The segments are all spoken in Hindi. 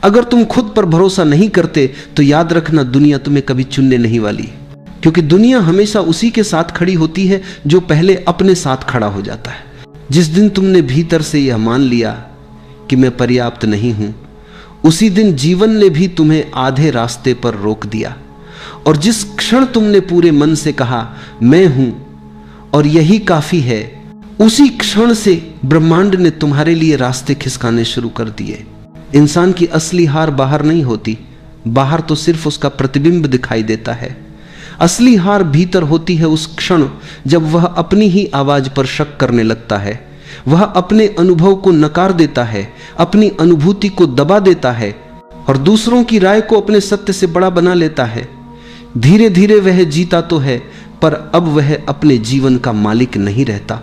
अगर तुम खुद पर भरोसा नहीं करते तो याद रखना दुनिया तुम्हें कभी चुनने नहीं वाली, क्योंकि दुनिया हमेशा उसी के साथ खड़ी होती है जो पहले अपने साथ खड़ा हो जाता है। जिस दिन तुमने भीतर से यह मान लिया कि मैं पर्याप्त नहीं हूं, उसी दिन जीवन ने भी तुम्हें आधे रास्ते पर रोक दिया। और जिस क्षण तुमने पूरे मन से कहा मैं हूं और यही काफी है, उसी क्षण से ब्रह्मांड ने तुम्हारे लिए रास्ते खिसकाने शुरू कर दिए। इंसान की असली हार बाहर नहीं होती, बाहर तो सिर्फ उसका प्रतिबिंब दिखाई देता है। असली हार भीतर होती है उस क्षण जब वह अपनी ही आवाज पर शक करने लगता है, वह अपने अनुभव को नकार देता है, अपनी अनुभूति को दबा देता है और दूसरों की राय को अपने सत्य से बड़ा बना लेता है। धीरे धीरे वह जीता तो है, पर अब वह अपने जीवन का मालिक नहीं रहता।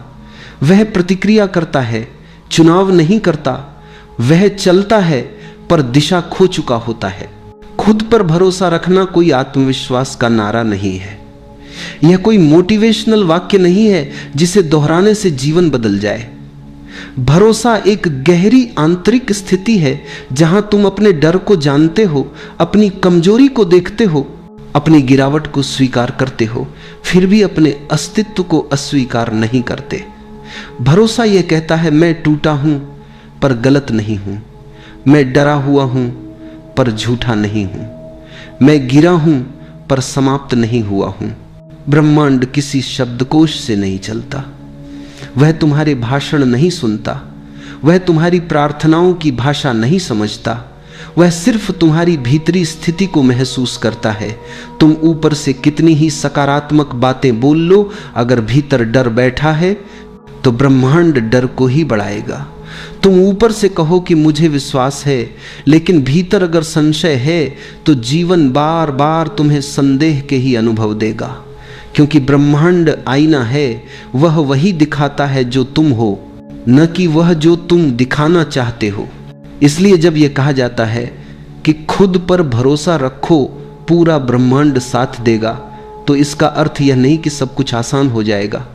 वह प्रतिक्रिया करता है, चुनाव नहीं करता। वह चलता है पर दिशा खो चुका होता है। खुद पर भरोसा रखना कोई आत्मविश्वास का नारा नहीं है, यह कोई मोटिवेशनल वाक्य नहीं है जिसे दोहराने से जीवन बदल जाए। भरोसा एक गहरी आंतरिक स्थिति है जहां तुम अपने डर को जानते हो, अपनी कमजोरी को देखते हो, अपनी गिरावट को स्वीकार करते हो, फिर भी अपने अस्तित्व को अस्वीकार नहीं करते। भरोसा यह कहता है मैं टूटा हूं पर गलत नहीं हूं, मैं डरा हुआ हूं पर झूठा नहीं हूं, मैं गिरा हूं पर समाप्त नहीं हुआ हूं। ब्रह्मांड किसी शब्दकोश से नहीं चलता, वह तुम्हारे भाषण नहीं सुनता, वह तुम्हारी प्रार्थनाओं की भाषा नहीं समझता, वह सिर्फ तुम्हारी भीतरी स्थिति को महसूस करता है। तुम ऊपर से कितनी ही सकारात्मक बातें बोल लो, अगर भीतर डर बैठा है तो ब्रह्मांड डर को ही बढ़ाएगा। तुम ऊपर से कहो कि मुझे विश्वास है, लेकिन भीतर अगर संशय है तो जीवन बार बार तुम्हें संदेह के ही अनुभव देगा, क्योंकि ब्रह्मांड आईना है, वह वही दिखाता है जो तुम हो, न कि वह जो तुम दिखाना चाहते हो। इसलिए जब यह कहा जाता है कि खुद पर भरोसा रखो, पूरा ब्रह्मांड साथ देगा, तो इसका अर्थ यह नहीं कि सब कुछ आसान हो जाएगा।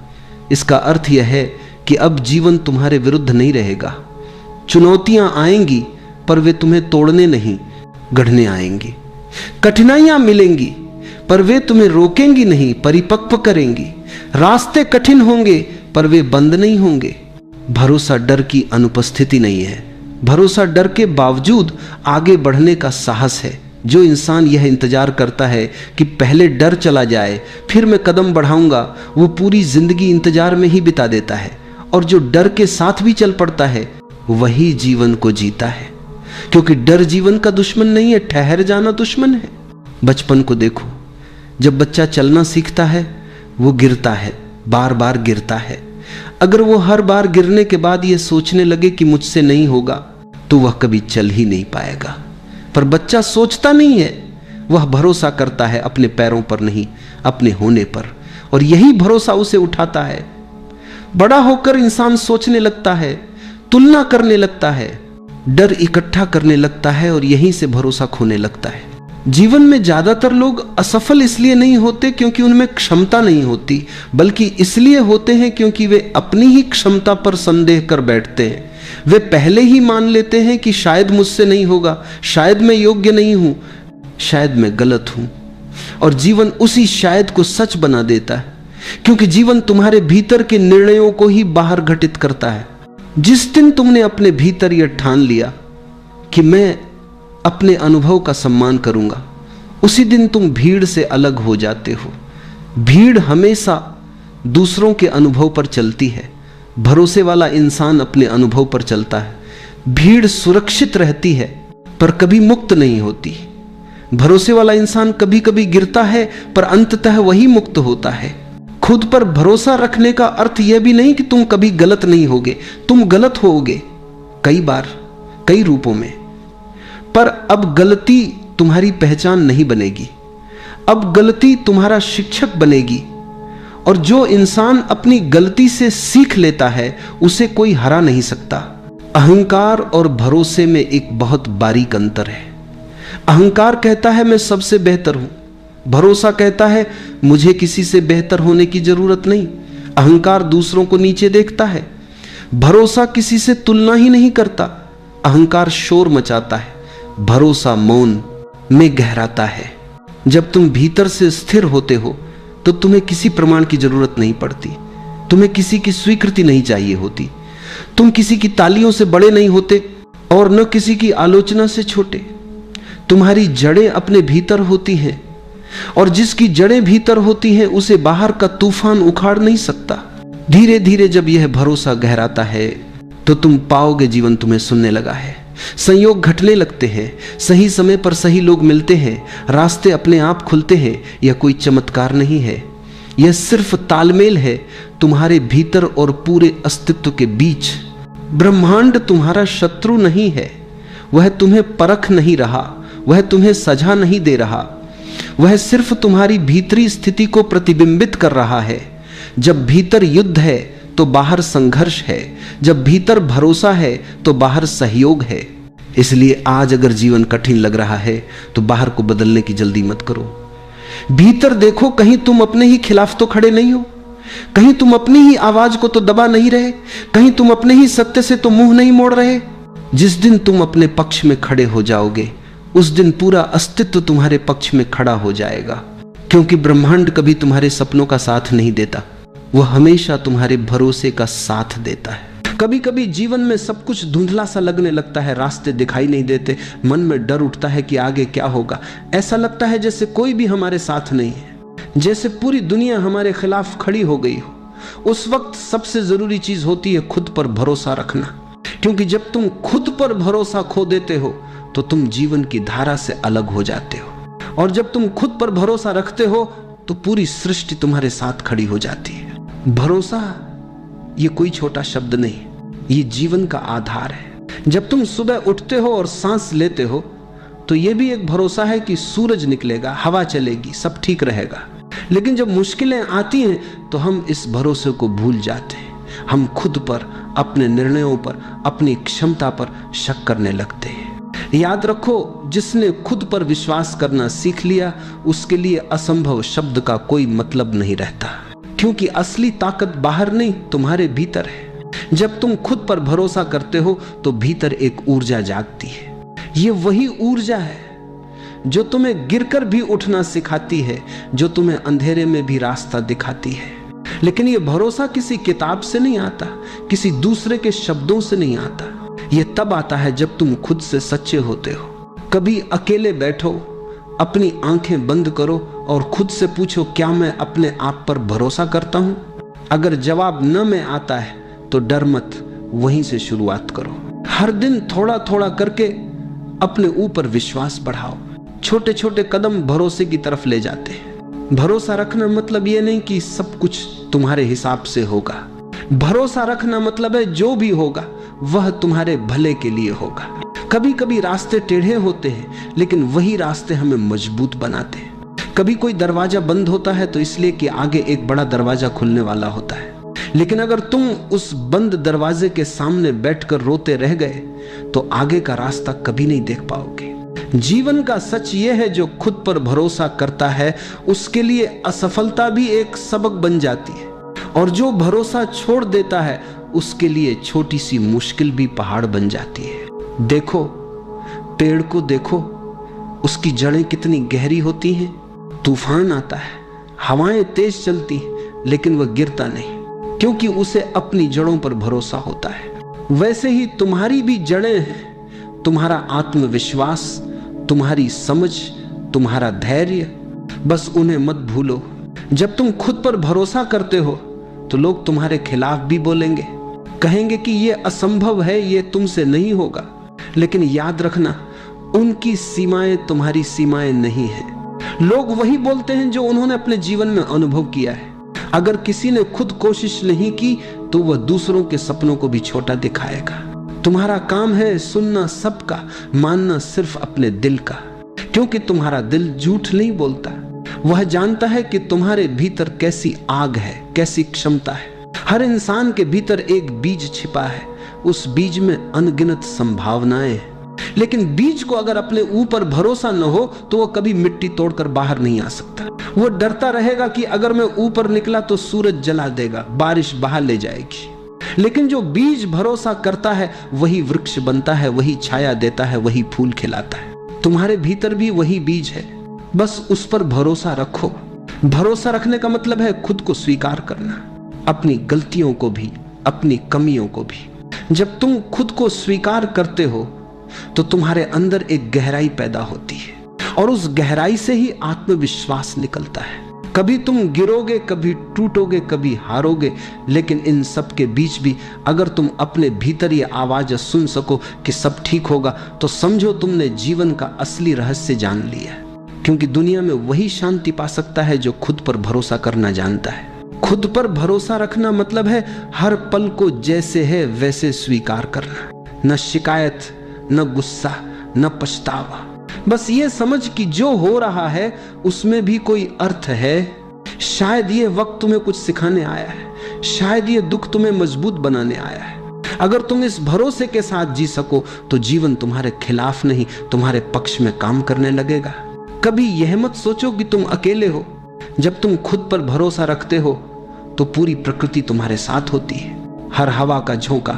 इसका अर्थ यह है कि अब जीवन तुम्हारे विरुद्ध नहीं रहेगा। चुनौतियां आएंगी पर वे तुम्हें तोड़ने नहीं, गढ़ने आएंगी। कठिनाइयां मिलेंगी पर वे तुम्हें रोकेंगी नहीं, परिपक्व करेंगी। रास्ते कठिन होंगे पर वे बंद नहीं होंगे। भरोसा डर की अनुपस्थिति नहीं है, भरोसा डर के बावजूद आगे बढ़ने का साहस है। जो इंसान यह इंतजार करता है कि पहले डर चला जाए फिर मैं कदम बढ़ाऊंगा, वो पूरी जिंदगी इंतजार में ही बिता देता है। और जो डर के साथ भी चल पड़ता है वही जीवन को जीता है, क्योंकि डर जीवन का दुश्मन नहीं है, ठहर जाना दुश्मन है। बचपन को देखो, जब बच्चा चलना सीखता है वो गिरता है, बार बार गिरता है। अगर वो हर बार गिरने के बाद ये सोचने लगे कि मुझसे नहीं होगा तो वह कभी चल ही नहीं पाएगा। पर बच्चा सोचता नहीं है, वह भरोसा करता है अपने पैरों पर नहीं, अपने होने पर, और यही भरोसा उसे उठाता है। बड़ा होकर इंसान सोचने लगता है, तुलना करने लगता है, डर इकट्ठा करने लगता है और यहीं से भरोसा खोने लगता है। जीवन में ज्यादातर लोग असफल इसलिए नहीं होते क्योंकि उनमें क्षमता नहीं होती, बल्कि इसलिए होते हैं क्योंकि वे अपनी ही क्षमता पर संदेह कर बैठते हैं। वे पहले ही मान लेते हैं कि शायद मुझसे नहीं होगा, शायद मैं योग्य नहीं हूं, शायद मैं गलत हूं, और जीवन उसी शायद को सच बना देता है, क्योंकि जीवन तुम्हारे भीतर के निर्णयों को ही बाहर घटित करता है। जिस दिन तुमने अपने भीतर यह ठान लिया कि मैं अपने अनुभव का सम्मान करूंगा, उसी दिन तुम भीड़ से अलग हो जाते हो। भीड़ हमेशा दूसरों के अनुभव पर चलती है, भरोसे वाला इंसान अपने अनुभव पर चलता है। भीड़ सुरक्षित रहती है पर कभी मुक्त नहीं होती। भरोसे वाला इंसान कभी कभी गिरता है पर अंततः वही मुक्त होता है। खुद पर भरोसा रखने का अर्थ यह भी नहीं कि तुम कभी गलत नहीं होगे, तुम गलत होगे कई बार, कई रूपों में, पर अब गलती तुम्हारी पहचान नहीं बनेगी, अब गलती तुम्हारा शिक्षक बनेगी। और जो इंसान अपनी गलती से सीख लेता है उसे कोई हरा नहीं सकता। अहंकार और भरोसे में एक बहुत बारीक अंतर है। अहंकार कहता है मैं सबसे बेहतर हूं, भरोसा कहता है मुझे किसी से बेहतर होने की जरूरत नहीं। अहंकार दूसरों को नीचे देखता है, भरोसा किसी से तुलना ही नहीं करता। अहंकार शोर मचाता है, भरोसा मौन में गहराता है। जब तुम भीतर से स्थिर होते हो तो तुम्हें किसी प्रमाण की जरूरत नहीं पड़ती, तुम्हें किसी की स्वीकृति नहीं चाहिए होती, तुम किसी की तालियों से बड़े नहीं होते और न किसी की आलोचना से छोटे। तुम्हारी जड़ें अपने भीतर होती हैं और जिसकी जड़ें भीतर होती हैं उसे बाहर का तूफान उखाड़ नहीं सकता। धीरे धीरे जब यह भरोसा गहराता है तो तुम पाओगे जीवन तुम्हें सुनने लगा है, संयोग घटने लगते हैं, सही समय पर सही लोग मिलते हैं, रास्ते अपने आप खुलते हैं। यह कोई चमत्कार नहीं है, यह सिर्फ तालमेल है तुम्हारे भीतर और पूरे अस्तित्व के बीच। ब्रह्मांड तुम्हारा शत्रु नहीं है, वह तुम्हें परख नहीं रहा, वह तुम्हें सजा नहीं दे रहा, वह सिर्फ तुम्हारी भीतरी स्थिति को प्रतिबिंबित कर रहा है। जब भीतर युद्ध है तो बाहर संघर्ष है, जब भीतर भरोसा है तो बाहर सहयोग है। इसलिए आज अगर जीवन कठिन लग रहा है तो बाहर को बदलने की जल्दी मत करो। भीतर देखो, कहीं तुम अपने ही खिलाफ तो खड़े नहीं हो, कहीं तुम अपनी ही आवाज को तो दबा नहीं रहे, कहीं तुम अपने ही सत्य से तो मुंह नहीं मोड़ रहे। जिस दिन तुम अपने पक्ष में खड़े हो जाओगे उस दिन पूरा अस्तित्व तुम्हारे पक्ष में खड़ा हो जाएगा, क्योंकि ब्रह्मांड कभी तुम्हारे सपनों का साथ नहीं देता, वह हमेशा तुम्हारे भरोसे का साथ देता है। कभी कभी जीवन में सब कुछ धुंधला सा लगने लगता है, रास्ते दिखाई नहीं देते, मन में डर उठता है कि आगे क्या होगा। ऐसा लगता है जैसे कोई भी हमारे साथ नहीं है, जैसे पूरी दुनिया हमारे खिलाफ खड़ी हो गई हो। उस वक्त सबसे जरूरी चीज होती है खुद पर भरोसा रखना, क्योंकि जब तुम खुद पर भरोसा खो देते हो तो तुम जीवन की धारा से अलग हो जाते हो, और जब तुम खुद पर भरोसा रखते हो तो पूरी सृष्टि तुम्हारे साथ खड़ी हो जाती है। भरोसा ये कोई छोटा शब्द नहीं, ये जीवन का आधार है। जब तुम सुबह उठते हो और सांस लेते हो तो ये भी एक भरोसा है कि सूरज निकलेगा, हवा चलेगी, सब ठीक रहेगा। लेकिन जब मुश्किलें आती हैं तो हम इस भरोसे को भूल जाते हैं, हम खुद पर, अपने निर्णयों पर, अपनी क्षमता पर शक करने लगते हैं। याद रखो, जिसने खुद पर विश्वास करना सीख लिया उसके लिए असंभव शब्द का कोई मतलब नहीं रहता, क्योंकि असली ताकत बाहर नहीं तुम्हारे भीतर है। जब तुम खुद पर भरोसा करते हो तो भीतर एक ऊर्जा जागती है। ये वही ऊर्जा है जो तुम्हें गिरकर भी उठना सिखाती है, जो तुम्हें अंधेरे में भी रास्ता दिखाती है। लेकिन ये भरोसा किसी किताब से नहीं आता, किसी दूसरे के शब्दों से नहीं आता। ये तब आता है जब तुम खुद से सच्चे होते हो। कभी अकेले बैठो, अपनी आंखें बंद करो और खुद से पूछो, क्या मैं अपने आप पर भरोसा करता हूं? अगर जवाब न में आता है तो डर मत, वहीं से शुरुआत करो। हर दिन थोड़ा थोड़ा करके अपने ऊपर विश्वास बढ़ाओ। छोटे छोटे कदम भरोसे की तरफ ले जाते हैं। भरोसा रखना मतलब ये नहीं कि सब कुछ तुम्हारे हिसाब से होगा। भरोसा रखना मतलब है जो भी होगा वह तुम्हारे भले के लिए होगा। कभी कभी रास्ते टेढ़े होते हैं, लेकिन वही रास्ते हमें मजबूत बनाते हैं। कभी कोई दरवाजा बंद होता है तो इसलिए कि आगे एक बड़ा दरवाजा खुलने वाला होता है। लेकिन अगर तुम उस बंद दरवाजे के सामने बैठकर रोते रह गए तो आगे का रास्ता कभी नहीं देख पाओगे। जीवन का सच यह है, जो खुद पर भरोसा करता है उसके लिए असफलता भी एक सबक बन जाती है, और जो भरोसा छोड़ देता है उसके लिए छोटी सी मुश्किल भी पहाड़ बन जाती है। देखो, पेड़ को देखो, उसकी जड़ें कितनी गहरी होती हैं। तूफान आता है, हवाएं तेज चलती हैं, लेकिन वह गिरता नहीं, क्योंकि उसे अपनी जड़ों पर भरोसा होता है। वैसे ही तुम्हारी भी जड़ें हैं, तुम्हारा आत्मविश्वास, तुम्हारी समझ, तुम्हारा धैर्य, बस उन्हें मत भूलो। जब तुम खुद पर भरोसा करते हो तो लोग तुम्हारे खिलाफ भी बोलेंगे, कहेंगे कि यह असंभव है, यह तुमसे नहीं होगा। लेकिन याद रखना, उनकी सीमाएं तुम्हारी सीमाएं नहीं हैं। लोग वही बोलते हैं जो उन्होंने अपने जीवन में अनुभव किया है। अगर किसी ने खुद कोशिश नहीं की तो वह दूसरों के सपनों को भी छोटा दिखाएगा। तुम्हारा काम है सुनना सबका, मानना सिर्फ अपने दिल का, क्योंकि तुम्हारा दिल झूठ नहीं बोलता। वह जानता है कि तुम्हारे भीतर कैसी आग है, कैसी क्षमता है। हर इंसान के भीतर एक बीज छिपा है, उस बीज में अनगिनत संभावनाएं हैं। लेकिन बीज को अगर अपने ऊपर भरोसा न हो तो वह कभी मिट्टी तोड़कर बाहर नहीं आ सकता। वो डरता रहेगा कि अगर मैं ऊपर निकला तो सूरज जला देगा, बारिश बहा ले जाएगी। लेकिन जो बीज भरोसा करता है वही वृक्ष बनता है, वही छाया देता है, वही फूल खिलाता है। तुम्हारे भीतर भी वही बीज है, बस उस पर भरोसा रखो। भरोसा रखने का मतलब है खुद को स्वीकार करना, अपनी गलतियों को भी, अपनी कमियों को भी। जब तुम खुद को स्वीकार करते हो तो तुम्हारे अंदर एक गहराई पैदा होती है और उस गहराई से ही आत्मविश्वास निकलता है। कभी तुम गिरोगे, कभी टूटोगे, कभी हारोगे, लेकिन इन सब के बीच भी अगर तुम अपने भीतर ये आवाज सुन सको कि सब ठीक होगा, तो समझो तुमने जीवन का असली रहस्य जान लिया। क्योंकि दुनिया में वही शांति पा सकता है जो खुद पर भरोसा करना जानता है। खुद पर भरोसा रखना मतलब है हर पल को जैसे है वैसे स्वीकार करना, न शिकायत, न गुस्सा, न पछतावा। बस ये समझ कि जो हो रहा है उसमें भी कोई अर्थ है। शायद ये वक्त तुम्हें कुछ सिखाने आया है, शायद ये दुख तुम्हें मजबूत बनाने आया है। अगर तुम इस भरोसे के साथ जी सको तो जीवन तुम्हारे खिलाफ नहीं, तुम्हारे पक्ष में काम करने लगेगा। कभी यह मत सोचो कि तुम अकेले हो। जब तुम खुद पर भरोसा रखते हो तो पूरी प्रकृति तुम्हारे साथ होती है। हर हवा का झोंका,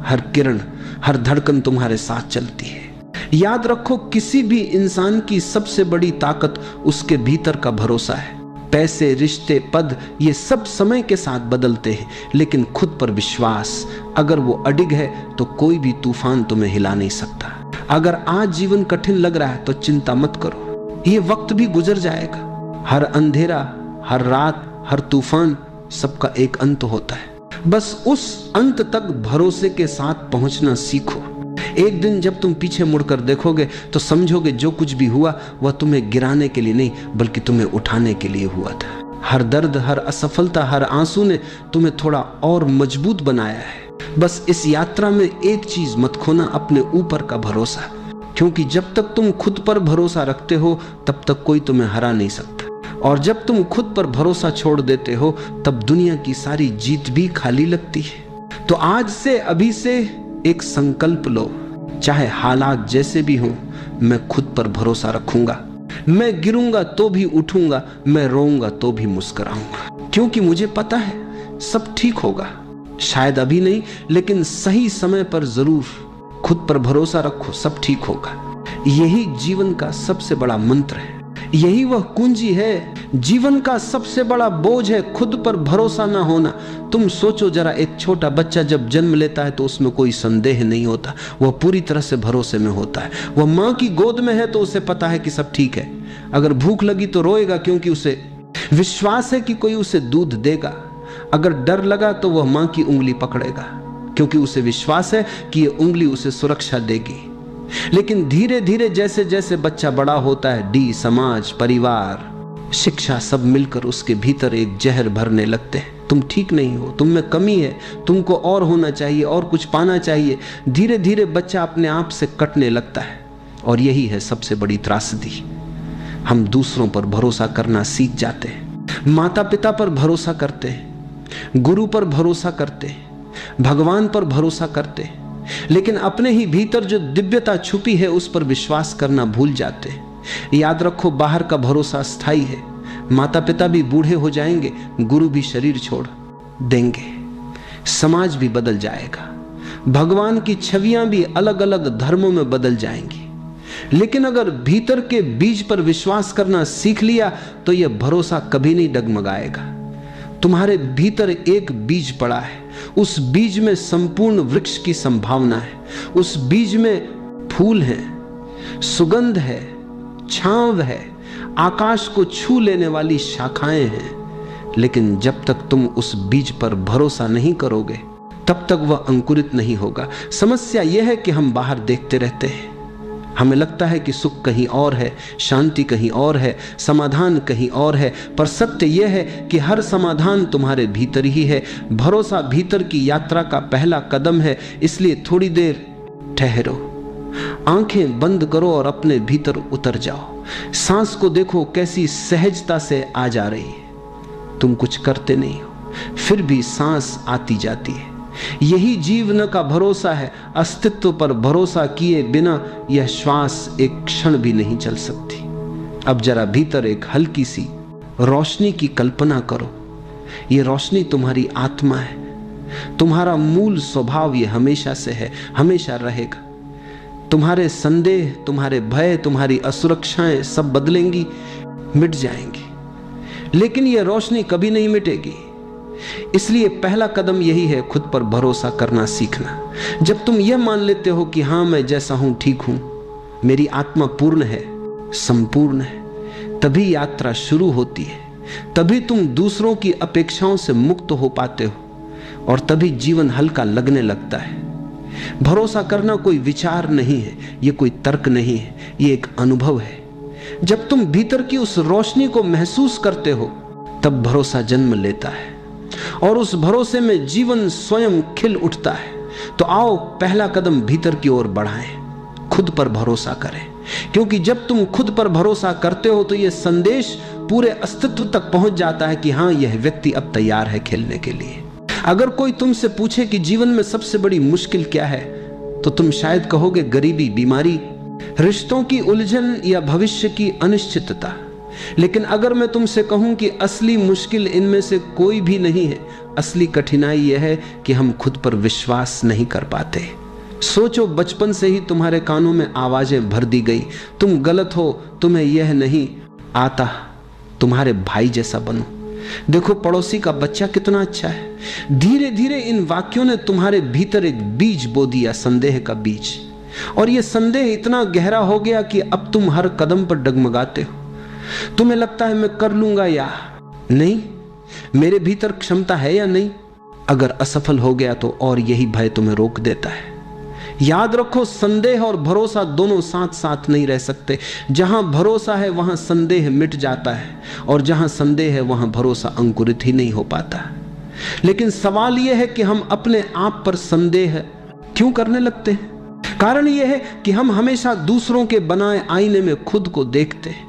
हर किरण, हर धड़कन तुम्हारे साथ चलती है। याद रखो, किसी भी इंसान की सबसे बड़ी ताकत उसके भीतर का भरोसा है। पैसे, रिश्ते, पद, ये सब समय के साथ बदलते हैं, लेकिन खुद पर विश्वास अगर वो अडिग है तो कोई भी तूफान तुम्हें हिला नहीं सकता। अगर आज जीवन कठिन लग रहा है तो चिंता मत करो, ये वक्त भी गुजर जाएगा। हर अंधेरा, हर रात, हर तूफान, सबका एक अंत होता है। बस उस अंत तक भरोसे के साथ पहुंचना सीखो। एक दिन जब तुम पीछे मुड़कर देखोगे तो समझोगे जो कुछ भी हुआ वह तुम्हें गिराने के लिए नहीं, बल्कि तुम्हें उठाने के लिए हुआ था। हर दर्द, हर असफलता, हर आंसू ने तुम्हें थोड़ा और मजबूत बनाया है। बस इस यात्रा में एक चीज मत खोना, अपने ऊपर का भरोसा। क्योंकि जब तक तुम खुद पर भरोसा रखते हो तब तक कोई तुम्हें हरा नहीं सकता, और जब तुम खुद पर भरोसा छोड़ देते हो तब दुनिया की सारी जीत भी खाली लगती है। तो आज से, अभी से एक संकल्प लो, चाहे हालात जैसे भी हो, मैं खुद पर भरोसा रखूंगा। मैं गिरूंगा तो भी उठूंगा, मैं रोऊंगा तो भी मुस्कुराऊंगा, क्योंकि मुझे पता है सब ठीक होगा। शायद अभी नहीं, लेकिन सही समय पर जरूर। खुद पर भरोसा रखो, सब ठीक होगा। यही जीवन का सबसे बड़ा मंत्र है, यही वह कुंजी है। जीवन का सबसे बड़ा बोझ है खुद पर भरोसा ना होना। तुम सोचो जरा, एक छोटा बच्चा जब जन्म लेता है तो उसमें कोई संदेह नहीं होता, वह पूरी तरह से भरोसे में होता है। वह माँ की गोद में है तो उसे पता है कि सब ठीक है। अगर भूख लगी तो रोएगा, क्योंकि उसे विश्वास है कि कोई उसे दूध देगा। अगर डर लगा तो वह माँ की उंगली पकड़ेगा, क्योंकि उसे विश्वास है कि यह उंगली उसे सुरक्षा देगी। लेकिन धीरे धीरे जैसे जैसे बच्चा बड़ा होता है, समाज, परिवार, शिक्षा, सब मिलकर उसके भीतर एक जहर भरने लगते हैं। तुम ठीक नहीं हो, तुम में कमी है, तुमको और होना चाहिए, और कुछ पाना चाहिए। धीरे धीरे बच्चा अपने आप से कटने लगता है, और यही है सबसे बड़ी त्रासदी। हम दूसरों पर भरोसा करना सीख जाते हैं, माता पिता पर भरोसा करते हैं, गुरु पर भरोसा करते हैं, भगवान पर भरोसा करते हैं, लेकिन अपने ही भीतर जो दिव्यता छुपी है उस पर विश्वास करना भूल जाते हैं। याद रखो, बाहर का भरोसा स्थायी है। माता पिता भी बूढ़े हो जाएंगे, गुरु भी शरीर छोड़ देंगे, समाज भी बदल जाएगा, भगवान की छवियां भी अलग अलग धर्मों में बदल जाएंगी। लेकिन अगर भीतर के बीज पर विश्वास करना सीख लिया तो यह भरोसा कभी नहीं डगमगाएगा। तुम्हारे भीतर एक बीज पड़ा है, उस बीज में संपूर्ण वृक्ष की संभावना है। उस बीज में फूल है, सुगंध है, छांव है, आकाश को छू लेने वाली शाखाएं हैं। लेकिन जब तक तुम उस बीज पर भरोसा नहीं करोगे तब तक वह अंकुरित नहीं होगा। समस्या यह है कि हम बाहर देखते रहते हैं, हमें लगता है कि सुख कहीं और है, शांति कहीं और है, समाधान कहीं और है, पर सत्य यह है कि हर समाधान तुम्हारे भीतर ही है। भरोसा भीतर की यात्रा का पहला कदम है, इसलिए थोड़ी देर ठहरो, आंखें बंद करो और अपने भीतर उतर जाओ। सांस को देखो कैसी सहजता से आ जा रही है। तुम कुछ करते नहीं हो, फिर भी सांस आती जाती है। यही जीवन का भरोसा है। अस्तित्व पर भरोसा किए बिना यह श्वास एक क्षण भी नहीं चल सकती। अब जरा भीतर एक हल्की सी रोशनी की कल्पना करो। यह रोशनी तुम्हारी आत्मा है। तुम्हारा मूल स्वभाव ये हमेशा से है, हमेशा रहेगा। तुम्हारे संदेह, तुम्हारे भय, तुम्हारी असुरक्षाएं सब बदलेंगी, मिट जाएंगी, लेकिन यह रोशनी कभी नहीं मिटेगी। इसलिए पहला कदम यही है, खुद पर भरोसा करना सीखना। जब तुम यह मान लेते हो कि हां मैं जैसा हूं ठीक हूं, मेरी आत्मा पूर्ण है, संपूर्ण है, तभी यात्रा शुरू होती है। तभी तुम दूसरों की अपेक्षाओं से मुक्त हो पाते हो और तभी जीवन हल्का लगने लगता है। भरोसा करना कोई विचार नहीं है, यह कोई तर्क नहीं है, यह एक अनुभव है। जब तुम भीतर की उस रोशनी को महसूस करते हो तब भरोसा जन्म लेता है और उस भरोसे में जीवन स्वयं खिल उठता है। तो आओ पहला कदम भीतर की ओर बढ़ाएं, खुद पर भरोसा करें, क्योंकि जब तुम खुद पर भरोसा करते हो तो यह संदेश पूरे अस्तित्व तक पहुंच जाता है कि हां यह व्यक्ति अब तैयार है खेलने के लिए। अगर कोई तुमसे पूछे कि जीवन में सबसे बड़ी मुश्किल क्या है, तो तुम शायद कहोगे गरीबी, बीमारी, रिश्तों की उलझन या भविष्य की अनिश्चितता। लेकिन अगर मैं तुमसे कहूं कि असली मुश्किल इनमें से कोई भी नहीं है, असली कठिनाई यह है कि हम खुद पर विश्वास नहीं कर पाते। सोचो, बचपन से ही तुम्हारे कानों में आवाजें भर दी गई, तुम गलत हो, तुम्हें यह नहीं आता, तुम्हारे भाई जैसा बनो, देखो पड़ोसी का बच्चा कितना अच्छा है। धीरे धीरे इन वाक्यों ने तुम्हारे भीतर एक बीज बो दिया, संदेह का बीज, और यह संदेह इतना गहरा हो गया कि अब तुम हर कदम पर डगमगाते हो। तुम्हें लगता है मैं कर लूंगा या नहीं, मेरे भीतर क्षमता है या नहीं। अगर असफल हो गया तो और यही भय तुम्हें रोक देता है। याद रखो, संदेह और भरोसा दोनों साथ साथ नहीं रह सकते। जहां भरोसा है वहां संदेह मिट जाता है, और जहां संदेह है वहां भरोसा अंकुरित ही नहीं हो पाता। लेकिन सवाल यह है कि हम अपने आप पर संदेह क्यों करने लगते हैं? कारण यह है कि हम हमेशा दूसरों के बनाए आईने में खुद को देखते हैं।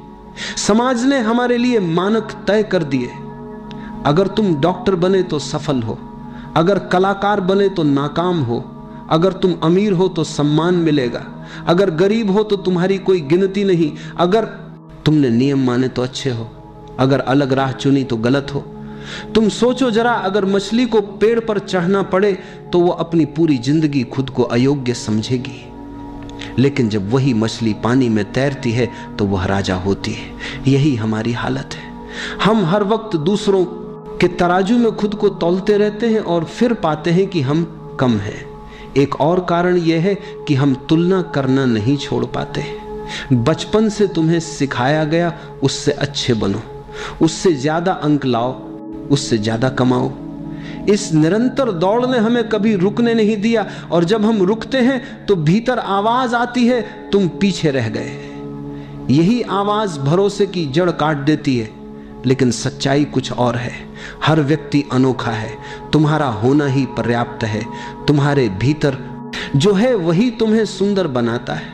समाज ने हमारे लिए मानक तय कर दिए। अगर तुम डॉक्टर बने तो सफल हो, अगर कलाकार बने तो नाकाम हो, अगर तुम अमीर हो तो सम्मान मिलेगा, अगर गरीब हो तो तुम्हारी कोई गिनती नहीं, अगर तुमने नियम माने तो अच्छे हो, अगर अलग राह चुनी तो गलत हो। तुम सोचो जरा, अगर मछली को पेड़ पर चढ़ना पड़े तो वो अपनी पूरी जिंदगी खुद को अयोग्य समझेगी, लेकिन जब वही मछली पानी में तैरती है तो वह राजा होती है। यही हमारी हालत है। हम हर वक्त दूसरों के तराजू में खुद को तौलते रहते हैं और फिर पाते हैं कि हम कम हैं। एक और कारण यह है कि हम तुलना करना नहीं छोड़ पाते। बचपन से तुम्हें सिखाया गया उससे अच्छे बनो, उससे ज्यादा अंक लाओ, उससे ज्यादा कमाओ। इस निरंतर दौड़ ने हमें कभी रुकने नहीं दिया, और जब हम रुकते हैं तो भीतर आवाज आती है, तुम पीछे रह गए। यही आवाज भरोसे की जड़ काट देती है। लेकिन सच्चाई कुछ और है। हर व्यक्ति अनोखा है, तुम्हारा होना ही पर्याप्त है। तुम्हारे भीतर जो है वही तुम्हें सुंदर बनाता है।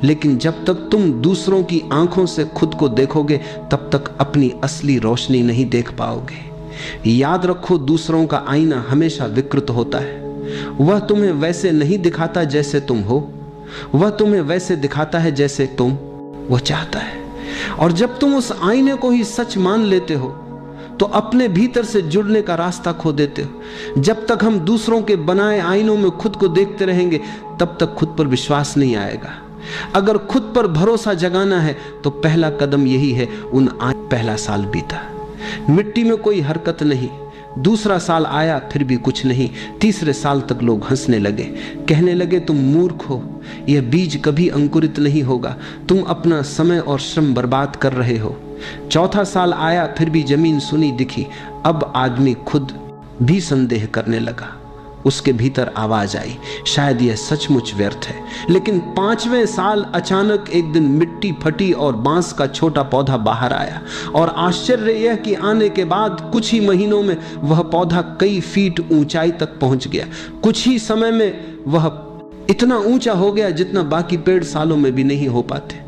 लेकिन जब तक तुम दूसरों की आंखों से खुद को देखोगे तब तक अपनी असली रोशनी नहीं देख पाओगे। याद रखो, दूसरों का आईना हमेशा विकृत होता है। वह तुम्हें वैसे नहीं दिखाता जैसे तुम हो, वह तुम्हें वैसे दिखाता है जैसे वह चाहता है। और जब तुम उस आईने को ही सच मान लेते हो तो अपने भीतर से जुड़ने का रास्ता खो देते हो। जब तक हम दूसरों के बनाए आईनों में खुद को देखते रहेंगे तब तक खुद पर विश्वास नहीं आएगा। अगर खुद पर भरोसा जगाना है तो पहला कदम यही है। पहला साल बीता, मिट्टी में कोई हरकत नहीं। दूसरा साल आया, फिर भी कुछ नहीं। तीसरे साल तक लोग हंसने लगे, कहने लगे तुम मूर्ख हो, यह बीज कभी अंकुरित नहीं होगा, तुम अपना समय और श्रम बर्बाद कर रहे हो। चौथा साल आया, फिर भी जमीन सुनी दिखी। अब आदमी खुद भी संदेह करने लगा। उसके भीतर आवाज आई, शायद यह सचमुच व्यर्थ है। लेकिन 5वें साल अचानक एक दिन मिट्टी फटी और बांस का छोटा पौधा बाहर आया। और आश्चर्य यह कि आने के बाद कुछ ही महीनों में वह पौधा कई फीट ऊंचाई तक पहुंच गया। कुछ ही समय में वह इतना ऊंचा हो गया जितना बाकी पेड़ सालों में भी नहीं हो पाते।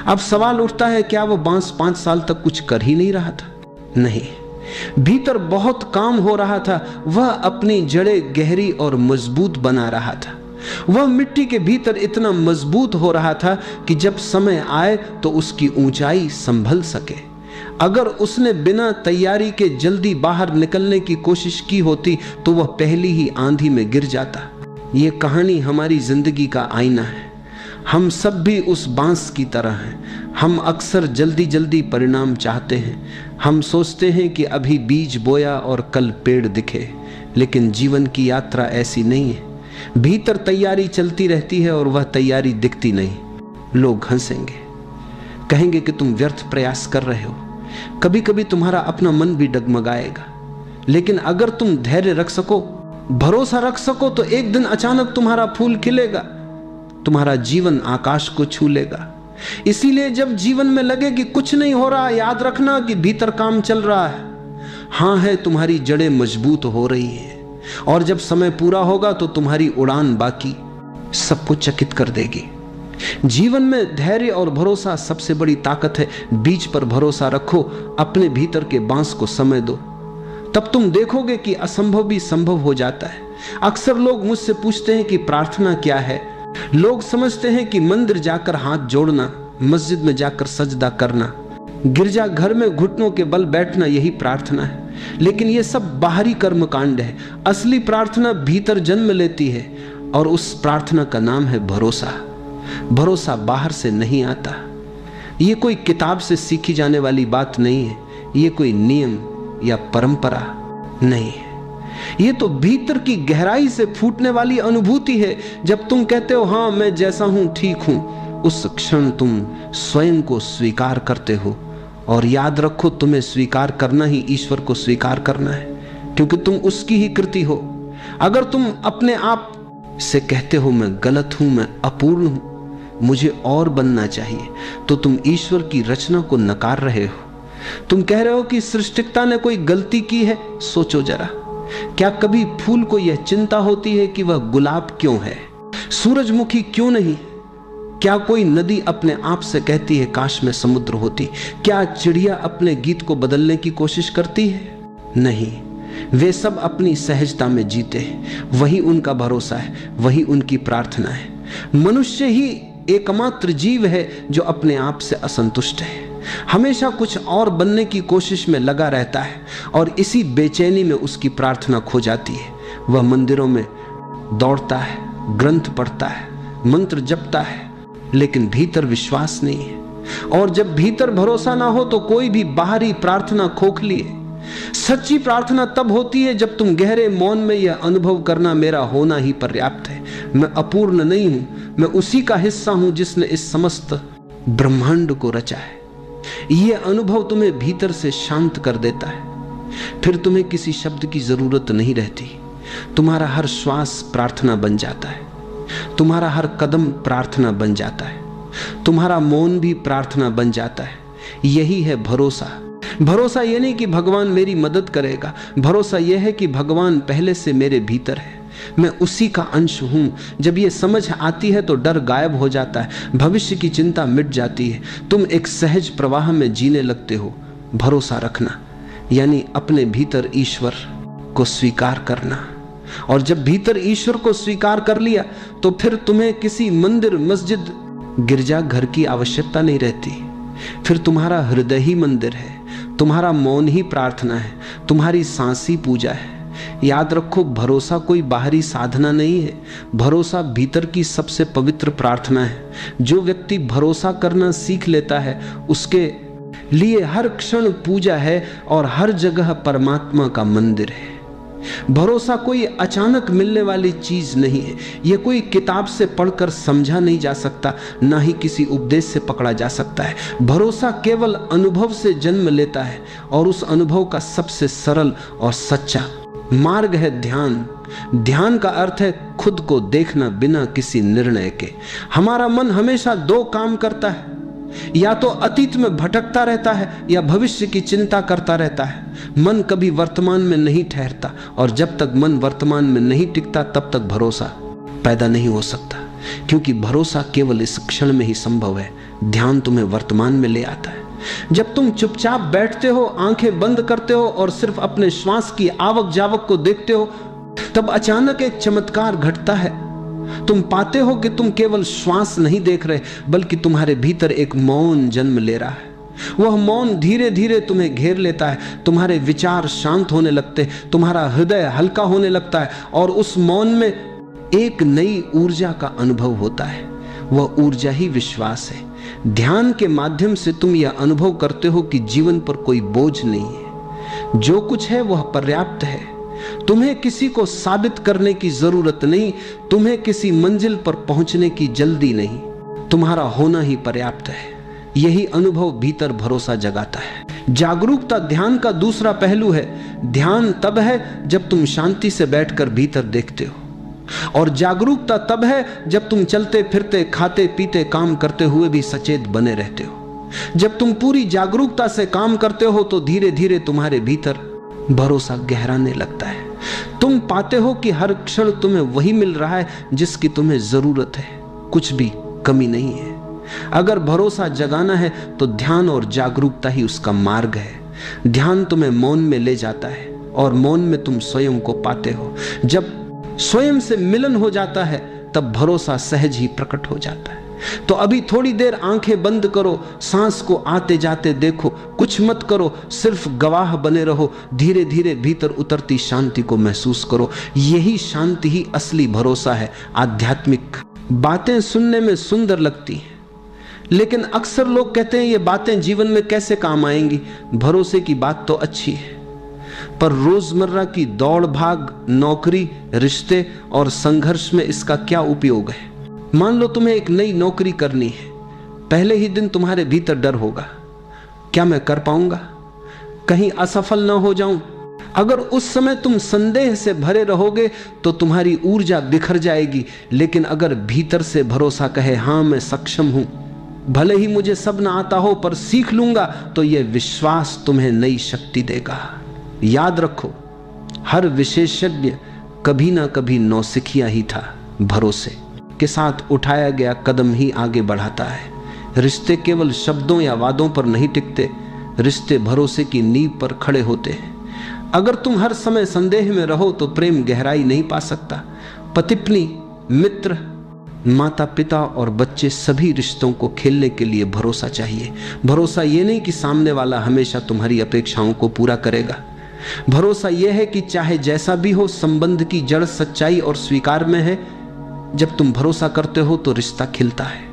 अब सवाल उठता है, क्या वह बांस 5 साल तक कुछ कर ही नहीं रहा था? नहीं, भीतर बहुत काम हो रहा था। वह अपनी जड़ें गहरी और मजबूत बना रहा था। वह मिट्टी के भीतर इतना मजबूत हो रहा था कि जब समय आए तो उसकी ऊंचाई संभल सके। अगर उसने बिना तैयारी के जल्दी बाहर निकलने की कोशिश की होती तो वह पहली ही आंधी में गिर जाता। ये कहानी हमारी जिंदगी का आईना है। हम सब भी उस बांस की तरह हैं। हम अक्सर जल्दी जल्दी परिणाम चाहते हैं। हम सोचते हैं कि अभी बीज बोया और कल पेड़ दिखे, लेकिन जीवन की यात्रा ऐसी नहीं है। भीतर तैयारी चलती रहती है और वह तैयारी दिखती नहीं। लोग हंसेंगे, कहेंगे कि तुम व्यर्थ प्रयास कर रहे हो। कभी कभी तुम्हारा अपना मन भी डगमगाएगा, लेकिन अगर तुम धैर्य रख सको, भरोसा रख सको, तो एक दिन अचानक तुम्हारा फूल खिलेगा, तुम्हारा जीवन आकाश को छू लेगा। इसीलिए जब जीवन में लगे कि कुछ नहीं हो रहा, याद रखना कि भीतर काम चल रहा है। हाँ है, तुम्हारी जड़ें मजबूत हो रही हैं, और जब समय पूरा होगा तो तुम्हारी उड़ान बाकी सबको चकित कर देगी। जीवन में धैर्य और भरोसा सबसे बड़ी ताकत है। बीज पर भरोसा रखो, अपने भीतर के बांस को समय दो, तब तुम देखोगे कि असंभव भी संभव हो जाता है। अक्सर लोग मुझसे पूछते हैं कि प्रार्थना क्या है। लोग समझते हैं कि मंदिर जाकर हाथ जोड़ना, मस्जिद में जाकर सजदा करना, गिरजा घर में घुटनों के बल बैठना, यही प्रार्थना है। लेकिन यह सब बाहरी कर्मकांड है। असली प्रार्थना भीतर जन्म लेती है, और उस प्रार्थना का नाम है भरोसा। भरोसा बाहर से नहीं आता। ये कोई किताब से सीखी जाने वाली बात नहीं है। ये कोई नियम या परंपरा नहीं है। ये तो भीतर की गहराई से फूटने वाली अनुभूति है। जब तुम कहते हो हाँ मैं जैसा हूं ठीक हूं, उस क्षण तुम स्वयं को स्वीकार करते हो। और याद रखो, तुम्हें स्वीकार करना ही ईश्वर को स्वीकार करना है, क्योंकि तुम उसकी ही कृति हो। अगर तुम अपने आप से कहते हो मैं गलत हूं, मैं अपूर्ण हूं, मुझे और बनना चाहिए, तो तुम ईश्वर की रचना को नकार रहे हो। तुम कह रहे हो कि सृष्टिकर्ता ने कोई गलती की है। सोचो जरा, क्या कभी फूल को यह चिंता होती है कि वह गुलाब क्यों है, सूरजमुखी क्यों नहीं? क्या कोई नदी अपने आप से कहती है काश में समुद्र होती? क्या चिड़िया अपने गीत को बदलने की कोशिश करती है? नहीं, वे सब अपनी सहजता में जीते हैं। वही उनका भरोसा है, वही उनकी प्रार्थना है। मनुष्य ही एकमात्र जीव है जो अपने आप से असंतुष्ट है, हमेशा कुछ और बनने की कोशिश में लगा रहता है, और इसी बेचैनी में उसकी प्रार्थना खो जाती है। वह मंदिरों में दौड़ता है, ग्रंथ पढ़ता है, मंत्र जपता है, लेकिन भीतर विश्वास नहीं है। और जब भीतर भरोसा ना हो तो कोई भी बाहरी प्रार्थना खोखली है। सच्ची प्रार्थना तब होती है जब तुम गहरे मौन में यह अनुभव करना मेरा होना ही पर्याप्त है, मैं अपूर्ण नहीं हूं, मैं उसी का हिस्सा हूं जिसने इस समस्त ब्रह्मांड को रचा है। यह अनुभव तुम्हें भीतर से शांत कर देता है। फिर तुम्हें किसी शब्द की जरूरत नहीं रहती। तुम्हारा हर श्वास प्रार्थना बन जाता है, तुम्हारा हर कदम प्रार्थना बन जाता है, तुम्हारा मौन भी प्रार्थना बन जाता है। यही है भरोसा। भरोसा यह नहीं कि भगवान मेरी मदद करेगा, भरोसा यह है कि भगवान पहले से मेरे भीतर है, मैं उसी का अंश हूं। जब यह समझ आती है तो डर गायब हो जाता है, भविष्य की चिंता मिट जाती है, तुम एक सहज प्रवाह में जीने लगते हो। भरोसा रखना यानी अपने भीतर ईश्वर को स्वीकार करना, और जब भीतर ईश्वर को स्वीकार कर लिया तो फिर तुम्हें किसी मंदिर, मस्जिद, गिरजा घर की आवश्यकता नहीं रहती। फिर तुम्हारा हृदय ही मंदिर है, तुम्हारा मौन ही प्रार्थना है, तुम्हारी सांस ही पूजा है। याद रखो, भरोसा कोई बाहरी साधना नहीं है, भरोसा भीतर की सबसे पवित्र प्रार्थना है। जो व्यक्ति भरोसा करना सीख लेता है उसके लिए हर क्षण पूजा है और हर जगह परमात्मा का मंदिर है। भरोसा कोई अचानक मिलने वाली चीज नहीं है, यह कोई किताब से पढ़कर समझा नहीं जा सकता, ना ही किसी उपदेश से पकड़ा जा सकता है। भरोसा केवल अनुभव से जन्म लेता है, और उस अनुभव का सबसे सरल और सच्चा मार्ग है ध्यान। ध्यान का अर्थ है खुद को देखना बिना किसी निर्णय के। हमारा मन हमेशा दो काम करता है, या तो अतीत में भटकता रहता है या भविष्य की चिंता करता रहता है। मन कभी वर्तमान में नहीं ठहरता, और जब तक मन वर्तमान में नहीं टिकता तब तक भरोसा पैदा नहीं हो सकता, क्योंकि भरोसा केवल इस क्षण में ही संभव है। ध्यान तुम्हें वर्तमान में ले आता है। जब तुम चुपचाप बैठते हो, आंखें बंद करते हो और सिर्फ अपने श्वास की आवक जावक को देखते हो, तब अचानक एक चमत्कार घटता है। तुम पाते हो कि तुम केवल श्वास नहीं देख रहे, बल्कि तुम्हारे भीतर एक मौन जन्म ले रहा है। वह मौन धीरे धीरे तुम्हें घेर लेता है, तुम्हारे विचार शांत होने लगते, तुम्हारा हृदय हल्का होने लगता है और उस मौन में एक नई ऊर्जा का अनुभव होता है। वह ऊर्जा ही विश्वास है। ध्यान के माध्यम से तुम यह अनुभव करते हो कि जीवन पर कोई बोझ नहीं है, जो कुछ है वह पर्याप्त है। तुम्हें किसी को साबित करने की जरूरत नहीं, तुम्हें किसी मंजिल पर पहुंचने की जल्दी नहीं, तुम्हारा होना ही पर्याप्त है। यही अनुभव भीतर भरोसा जगाता है। जागरूकता ध्यान का दूसरा पहलू है। ध्यान तब है जब तुम शांति से बैठकर भीतर देखते हो, और जागरूकता तब है जब तुम चलते फिरते, खाते पीते, काम करते हुए भी सचेत बने रहते हो। जब तुम पूरी जागरूकता से काम करते हो तो धीरे धीरे तुम्हारे भीतर भरोसा गहराने लगता है। तुम पाते हो कि हर क्षण तुम्हें वही मिल रहा है जिसकी तुम्हें जरूरत है, कुछ भी कमी नहीं है। अगर भरोसा जगाना है तो ध्यान और जागरूकता ही उसका मार्ग है। ध्यान तुम्हें मौन में ले जाता है और मौन में तुम स्वयं को पाते हो। जब स्वयं से मिलन हो जाता है तब भरोसा सहज ही प्रकट हो जाता है। तो अभी थोड़ी देर आंखें बंद करो, सांस को आते जाते देखो, कुछ मत करो, सिर्फ गवाह बने रहो। धीरे धीरे भीतर उतरती शांति को महसूस करो। यही शांति ही असली भरोसा है, आध्यात्मिक। बातें सुनने में सुंदर लगती हैं, लेकिन अक्सर लोग कहते हैं ये बातें जीवन में कैसे काम आएंगी। भरोसे की बात तो अच्छी है, पर रोजमर्रा की दौड़ भाग, नौकरी, रिश्ते और संघर्ष में इसका क्या उपयोग है। मान लो तुम्हें एक नई नौकरी करनी है, पहले ही दिन तुम्हारे भीतर डर होगा, क्या मैं कर पाऊंगा, कहीं असफल ना हो जाऊं। अगर उस समय तुम संदेह से भरे रहोगे तो तुम्हारी ऊर्जा बिखर जाएगी। लेकिन अगर भीतर से भरोसा कहे, हां मैं सक्षम हूं, भले ही मुझे सब ना आता हो पर सीख लूंगा, तो यह विश्वास तुम्हें नई शक्ति देगा। याद रखो, हर विशेषज्ञ कभी ना कभी नौसिखिया ही था। भरोसे के साथ उठाया गया कदम ही आगे बढ़ाता है। रिश्ते केवल शब्दों या वादों पर नहीं टिकते, रिश्ते भरोसे की नींव पर खड़े होते हैं। अगर तुम हर समय संदेह में रहो तो प्रेम गहराई नहीं पा सकता। पति पत्नी, मित्र, माता पिता और बच्चे, सभी रिश्तों को खेलने के लिए भरोसा चाहिए। भरोसा ये नहीं कि सामने वाला हमेशा तुम्हारी अपेक्षाओं को पूरा करेगा। भरोसा यह है कि चाहे जैसा भी हो, संबंध की जड़ सच्चाई और स्वीकार में है। जब तुम भरोसा करते हो तो रिश्ता खिलता है,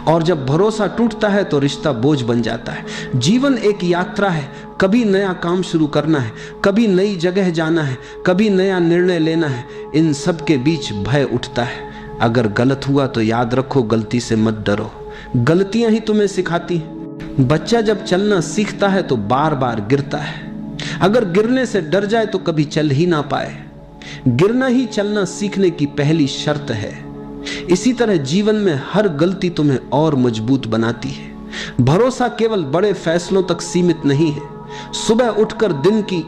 और जब भरोसा टूटता है तो रिश्ता बोझ बन जाता है। जीवन एक यात्रा है, कभी नया काम शुरू करना है, कभी नई जगह जाना है, कभी नया निर्णय लेना है। इन सब के बीच भय उठता है। अगर गलत हुआ तो याद रखो, गलती से मत डरो, गलतियां ही तुम्हें सिखाती हैं। बच्चा जब चलना सीखता है तो बार बार गिरता है। अगर गिरने से डर जाए तो कभी चल ही ना पाए। गिरना ही चलना सीखने की पहली शर्त है। इसी तरह जीवन में हर गलती तुम्हें और मजबूत बनाती है। भरोसा केवल बड़े फैसलों तक सीमित नहीं है। सुबह उठकर दिन की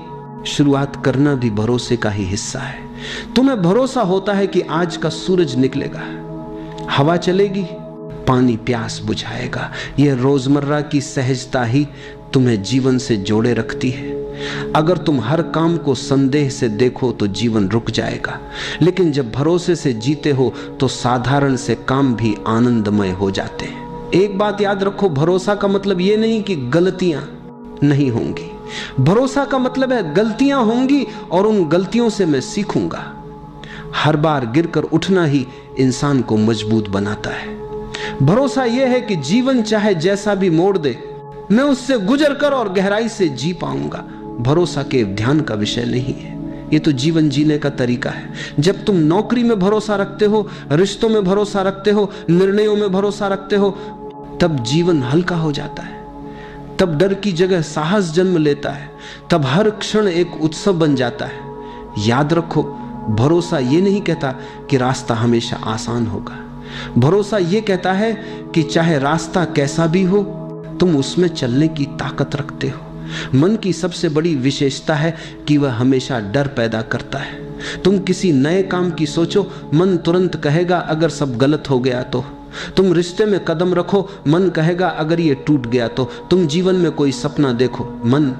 शुरुआत करना भी भरोसे का ही हिस्सा है। तुम्हें भरोसा होता है कि आज का सूरज निकलेगा, हवा चलेगी, पानी प्यास बुझाएगा। यह रोजमर्रा की सहजता ही तुम्हें जीवन से जोड़े रखती है। अगर तुम हर काम को संदेह से देखो तो जीवन रुक जाएगा, लेकिन जब भरोसे से जीते हो तो साधारण से काम भी आनंदमय हो जाते हैं। एक बात याद रखो, भरोसा का मतलब ये नहीं कि गलतियां नहीं होंगी। भरोसा का मतलब है गलतियां होंगी और उन गलतियों से मैं सीखूंगा। हर बार गिरकर उठना ही इंसान को मजबूत बनाता है। भरोसा यह है कि जीवन चाहे जैसा भी मोड़ दे, मैं उससे गुजर कर और गहराई से जी पाऊंगा। भरोसा के ध्यान का विषय नहीं है, ये तो जीवन जीने का तरीका है। जब तुम नौकरी में भरोसा रखते हो, रिश्तों में भरोसा रखते हो, निर्णयों में भरोसा रखते हो, तब जीवन हल्का हो जाता है। तब डर की जगह साहस जन्म लेता है। तब हर क्षण एक उत्सव बन जाता है। याद रखो, भरोसा ये नहीं कहता कि रास्ता हमेशा आसान होगा। भरोसा ये कहता है कि चाहे रास्ता कैसा भी हो, तुम उसमें चलने की ताकत रखते हो। मन की सबसे बड़ी विशेषता है कि वह हमेशा डर पैदा करता है। तुम किसी नए काम की सोचो, मन तुरंत कहेगा अगर सब गलत हो गया तो। तुम रिश्ते में कदम रखो, मन कहेगा अगर ये टूट गया तो। तुम जीवन में कोई सपना देखो, मन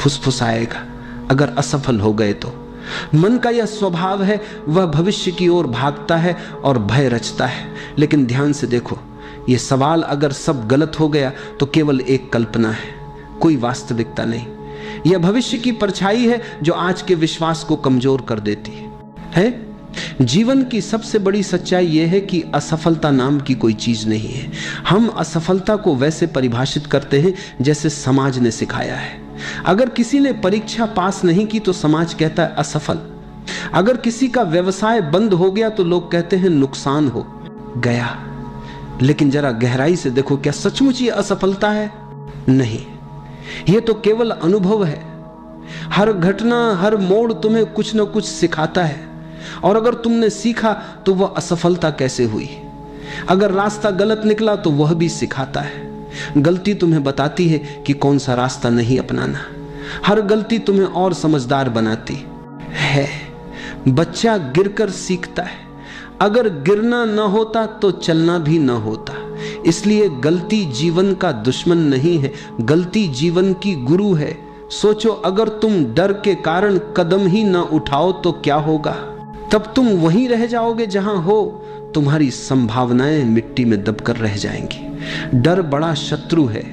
फुसफुसाएगा अगर असफल हो गए तो। मन का यह स्वभाव है, वह भविष्य की ओर भागता है और भय रचता है। लेकिन ध्यान से देखो, ये सवाल अगर सब गलत हो गया तो केवल एक कल्पना है, कोई वास्तविकता नहीं। यह भविष्य की परछाई है जो आज के विश्वास को कमजोर कर देती है। जीवन की सबसे बड़ी सच्चाई यह है कि असफलता नाम की कोई चीज नहीं है। हम असफलता को वैसे परिभाषित करते हैं जैसे समाज ने सिखाया है। अगर किसी ने परीक्षा पास नहीं की तो समाज कहता है असफल। अगर किसी का व्यवसाय बंद हो गया तो लोग कहते हैं नुकसान हो गया। लेकिन जरा गहराई से देखो, क्या सचमुच ये असफलता है? नहीं, यह तो केवल अनुभव है। हर घटना, हर मोड़ तुम्हें कुछ न कुछ सिखाता है, और अगर तुमने सीखा तो वह असफलता कैसे हुई। अगर रास्ता गलत निकला तो वह भी सिखाता है। गलती तुम्हें बताती है कि कौन सा रास्ता नहीं अपनाना। हर गलती तुम्हें और समझदार बनाती है। बच्चा गिरकर सीखता है। अगर गिरना न होता तो चलना भी न होता। इसलिए गलती जीवन का दुश्मन नहीं है, गलती जीवन की गुरु है। सोचो, अगर तुम डर के कारण कदम ही न उठाओ तो क्या होगा? तब तुम वहीं रह जाओगे जहां हो। तुम्हारी संभावनाएं मिट्टी में दबकर रह जाएंगी। डर बड़ा शत्रु है।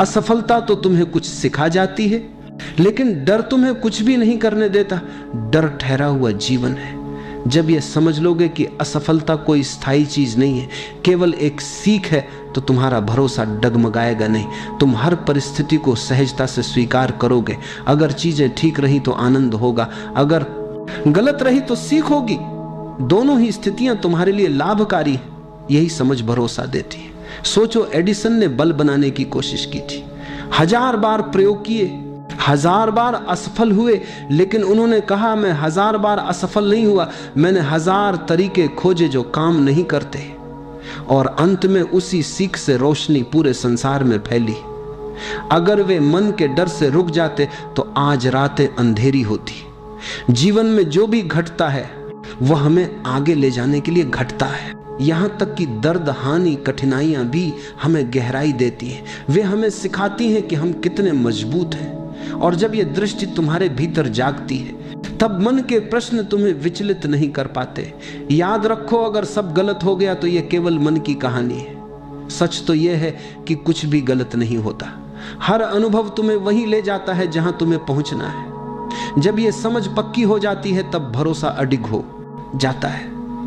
असफलता तो तुम्हें कुछ सिखा जाती है, लेकिन डर तुम्हें कुछ भी नहीं करने देता। डर ठहरा हुआ जीवन है। जब यह समझ लोगे कि असफलता कोई स्थायी चीज नहीं है, केवल एक सीख है, तो तुम्हारा भरोसा डगमगाएगा नहीं। तुम हर परिस्थिति को सहजता से स्वीकार करोगे। अगर चीजें ठीक रही तो आनंद होगा, अगर गलत रही तो सीख होगी। दोनों ही स्थितियां तुम्हारे लिए लाभकारी हैं। यही समझ भरोसा देती है। सोचो, एडिसन ने बल्ब बनाने की कोशिश की थी। 1000 बार प्रयोग किए, 1000 बार असफल हुए, लेकिन उन्होंने कहा मैं 1000 बार असफल नहीं हुआ, मैंने 1000 तरीके खोजे जो काम नहीं करते। और अंत में उसी सीख से रोशनी पूरे संसार में फैली। अगर वे मन के डर से रुक जाते तो आज रातें अंधेरी होती। जीवन में जो भी घटता है वह हमें आगे ले जाने के लिए घटता है। यहां तक कि दर्द, हानि, कठिनाइयां भी हमें गहराई देती हैं। वे हमें सिखाती हैं कि हम कितने मजबूत हैं। और जब यह दृष्टि तुम्हारे भीतर जागती है तब मन के प्रश्न तुम्हें विचलित नहीं कर पाते। याद रखो, अगर सब गलत हो गया तो यह केवल मन की कहानी है। सच तो यह है कि कुछ भी गलत नहीं होता। हर अनुभव तुम्हें वहीं ले जाता है जहां तुम्हें पहुंचना है। जब यह समझ पक्की हो जाती है तब भरोसा अडिग हो जाता है।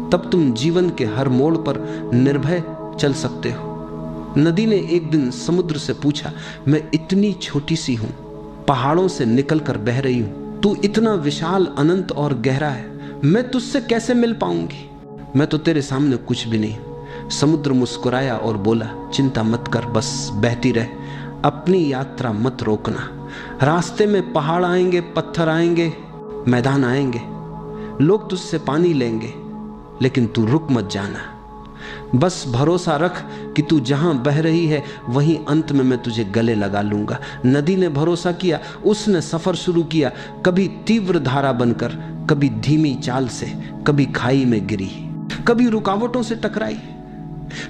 तब तुम जीवन के हर मोड़ पर निर्भय चल सकते हो। नदी ने एक दिन समुद्र से पूछा, मैं इतनी छोटी सी हूं, पहाड़ों से निकलकर बह रही हूं, तू इतना विशाल, अनंत और गहरा है, मैं तुझसे कैसे मिल पाऊंगी? मैं तो तेरे सामने कुछ भी नहीं। समुद्र मुस्कुराया और बोला, चिंता मत कर, बस बहती रह, अपनी यात्रा मत रोकना। रास्ते में पहाड़ आएंगे, पत्थर आएंगे, मैदान आएंगे, लोग तुझसे पानी लेंगे, लेकिन तू रुक मत जाना। बस भरोसा रख कि तू जहां बह रही है वहीं अंत में मैं तुझे गले लगा लूंगा। नदी ने भरोसा किया। उसने सफर शुरू किया, कभी तीव्र धारा बनकर, कभी धीमी चाल से, कभी खाई में गिरी, कभी रुकावटों से टकराई,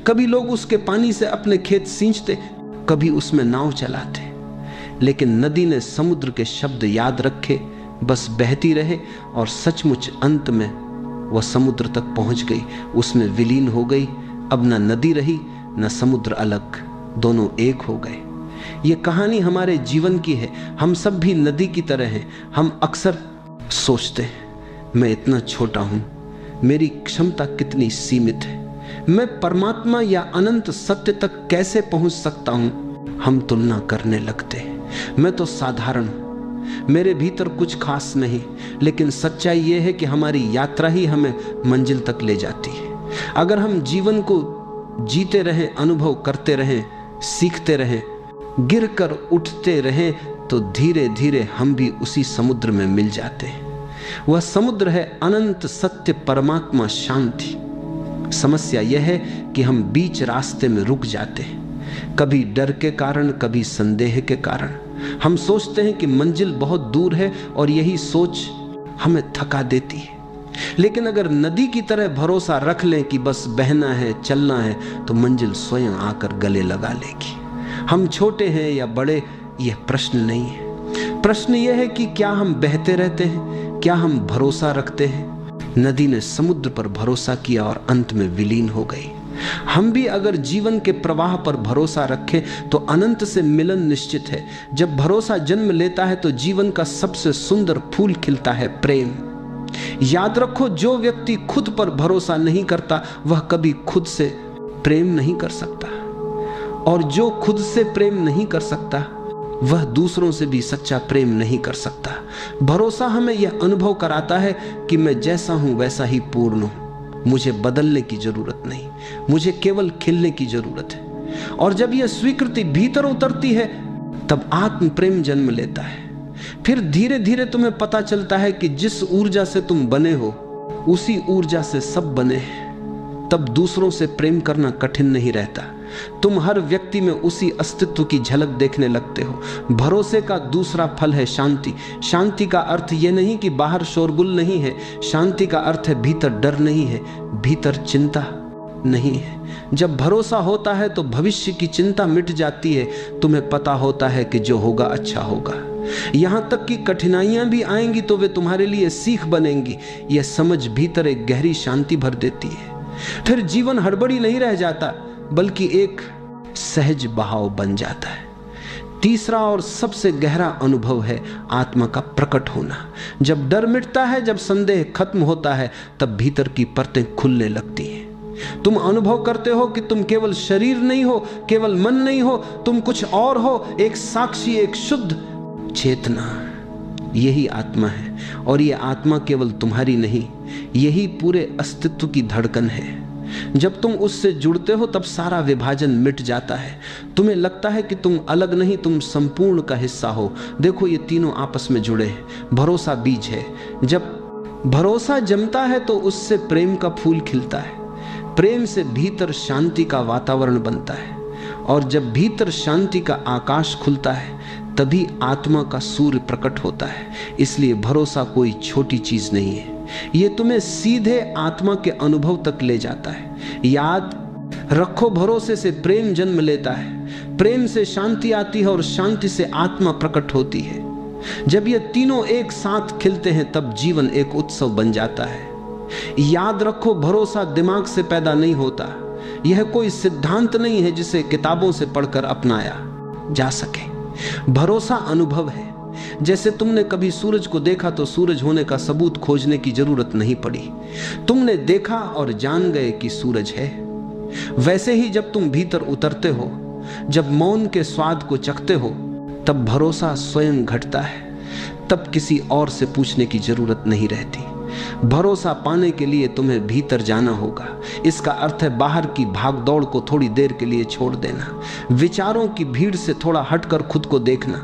कभी लोग उसके पानी से अपने खेत सींचते, कभी उसमें नाव चलाते। लेकिन नदी ने समुद्र के शब्द याद रखे, बस बहती रहे, और सचमुच अंत में वह समुद्र तक पहुंच गई, उसमें विलीन हो गई। अब न नदी रही न समुद्र अलग, दोनों एक हो गए। ये कहानी हमारे जीवन की है। हम सब भी नदी की तरह हैं। हम अक्सर सोचते हैं, मैं इतना छोटा हूं, मेरी क्षमता कितनी सीमित है, मैं परमात्मा या अनंत सत्य तक कैसे पहुंच सकता हूं। हम तुलना करने लगते हैं, मैं तो साधारण हूं, मेरे भीतर कुछ खास नहीं। लेकिन सच्चाई यह है कि हमारी यात्रा ही हमें मंजिल तक ले जाती है। अगर हम जीवन को जीते रहें, अनुभव करते रहें, सीखते रहें, गिरकर उठते रहें, तो धीरे धीरे हम भी उसी समुद्र में मिल जाते हैं। वह समुद्र है अनंत सत्य, परमात्मा, शांति। समस्या यह है कि हम बीच रास्ते में रुक जाते हैं, कभी डर के कारण, कभी संदेह के कारण। हम सोचते हैं कि मंजिल बहुत दूर है और यही सोच हमें थका देती है। लेकिन अगर नदी की तरह भरोसा रख लें कि बस बहना है, चलना है, तो मंजिल स्वयं आकर गले लगा लेगी। हम छोटे हैं या बड़े, यह प्रश्न नहीं है। प्रश्न यह है कि क्या हम बहते रहते हैं, क्या हम भरोसा रखते हैं। नदी ने समुद्र पर भरोसा किया और अंत में विलीन हो गई। हम भी अगर जीवन के प्रवाह पर भरोसा रखें तो अनंत से मिलन निश्चित है। जब भरोसा जन्म लेता है तो जीवन का सबसे सुंदर फूल खिलता है, प्रेम। याद रखो, जो व्यक्ति खुद पर भरोसा नहीं करता वह कभी खुद से प्रेम नहीं कर सकता, और जो खुद से प्रेम नहीं कर सकता वह दूसरों से भी सच्चा प्रेम नहीं कर सकता। भरोसा हमें यह अनुभव कराता है कि मैं जैसा हूं वैसा ही पूर्ण हूं, मुझे बदलने की जरूरत नहीं, मुझे केवल खिलने की जरूरत है। और जब यह स्वीकृति भीतर उतरती है तब आत्म प्रेम जन्म लेता है। फिर धीरे धीरे तुम्हें पता चलता है कि जिस ऊर्जा से तुम बने हो उसी ऊर्जा से सब बने हैं। तब दूसरों से प्रेम करना कठिन नहीं रहता। तुम हर व्यक्ति में उसी अस्तित्व की झलक देखने लगते हो। भरोसे का दूसरा फल है शांति। शांति का अर्थ यह नहीं कि बाहर शोरगुल नहीं है, शांति का अर्थ है भीतर डर नहीं है, भीतर चिंता नहीं है। जब भरोसा होता है तो भविष्य की चिंता मिट जाती है। तुम्हें पता होता है कि जो होगा अच्छा होगा। यहां तक कि कठिनाइयां भी आएंगी तो वे तुम्हारे लिए सीख बनेंगी। यह समझ भीतर एक गहरी शांति भर देती है। फिर जीवन हड़बड़ी नहीं रह जाता बल्कि एक सहज बहाव बन जाता है। तीसरा और सबसे गहरा अनुभव है आत्मा का प्रकट होना। जब डर मिटता है, जब संदेह खत्म होता है, तब भीतर की परतें खुलने लगती हैं। तुम अनुभव करते हो कि तुम केवल शरीर नहीं हो, केवल मन नहीं हो, तुम कुछ और हो, एक साक्षी, एक शुद्ध चेतना। यही आत्मा है, और यह आत्मा केवल तुम्हारी नहीं, यही पूरे अस्तित्व की धड़कन है। जब तुम उससे जुड़ते हो तब सारा विभाजन मिट जाता है। तुम्हें लगता है कि तुम अलग नहीं, तुम संपूर्ण का हिस्सा हो। देखो, ये तीनों आपस में जुड़े हैं। भरोसा बीज है। जब भरोसा जमता है तो उससे प्रेम का फूल खिलता है। प्रेम से भीतर शांति का वातावरण बनता है, और जब भीतर शांति का आकाश खुलता है तभी आत्मा का सूर्य प्रकट होता है। इसलिए भरोसा कोई छोटी चीज नहीं है, ये तुम्हें सीधे आत्मा के अनुभव तक ले जाता है। याद रखो, भरोसे से प्रेम जन्म लेता है, प्रेम से शांति आती है, और शांति से आत्मा प्रकट होती है। जब ये तीनों एक साथ खिलते हैं तब जीवन एक उत्सव बन जाता है। याद रखो, भरोसा दिमाग से पैदा नहीं होता। यह कोई सिद्धांत नहीं है जिसे किताबों से पढ़कर अपनाया जा सके। भरोसा अनुभव है। जैसे तुमने कभी सूरज को देखा तो सूरज होने का सबूत खोजने की जरूरत नहीं पड़ी, तुमने देखा और जान गए कि सूरज है। वैसे ही जब तुम भीतर उतरते हो, जब मौन के स्वाद को चखते हो, तब भरोसा स्वयं घटता है। तब किसी और से पूछने की जरूरत नहीं रहती। भरोसा पाने के लिए तुम्हें भीतर जाना होगा। इसका अर्थ है बाहर की भागदौड़ को थोड़ी देर के लिए छोड़ देना, विचारों की भीड़ से थोड़ा हटकर खुद को देखना।